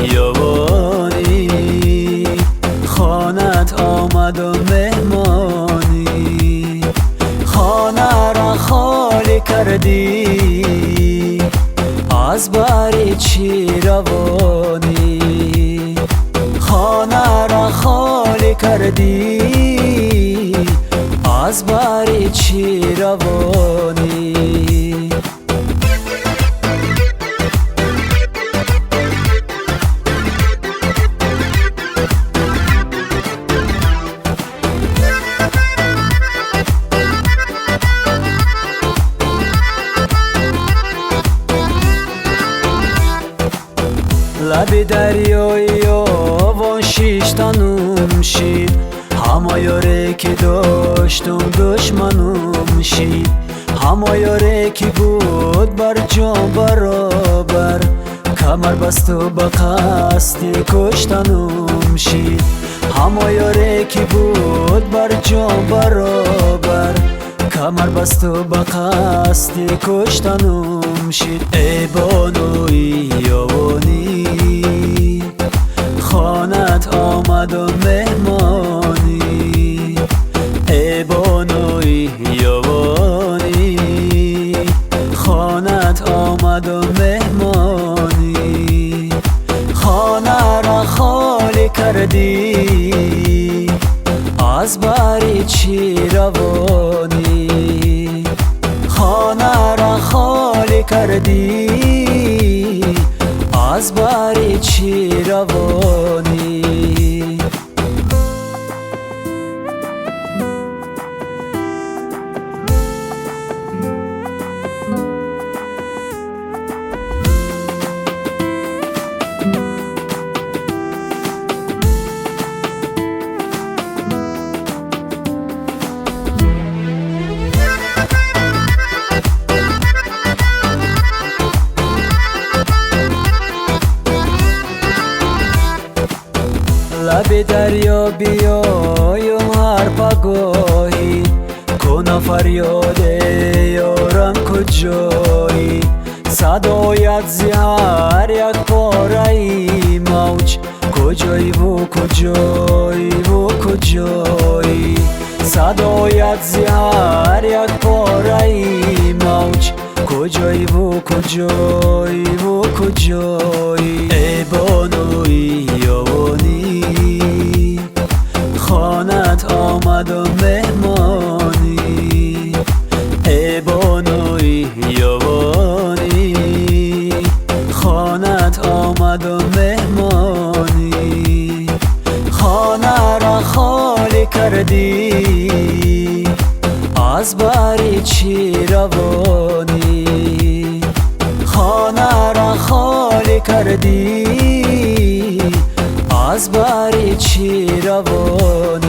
یوانی خانت آمد و مهمانی خانه را خالی کردی از باری چی روانی خانه را خالی کردی از باری چی روانی لب دریای آوان شیشتنم شید همه یاره که داشتم دشمنم شید همه یاره که بود بر جان برابر کمر بست و به قصد کشتنم شید همه یاره که بود بر جان برابر کمر بست و به قصد کشتنم شید ای بانوی یوانی خانت آمد و مهمانی ای بانوی یوانی خانت آمد و مهمانی خانه را خالی کردی از باری چی روانی خانه را خالی کردی از باری چی روانی لب دریا بیایم هر پگاهی کنه فریاد یارم کجایی صدایت زهر یک پاره موج کجایی و کجایی و کجایی صدایت زهر یک پاره موج کجایی و کجایی و کجایی ای بانوی یوانی خانت آمد و مهمانی ای بانوی یوانی خانت آمد و مهمانی خانه را خالی کردی از باری چی روانی خانه را خالی کردی از باری چی روانی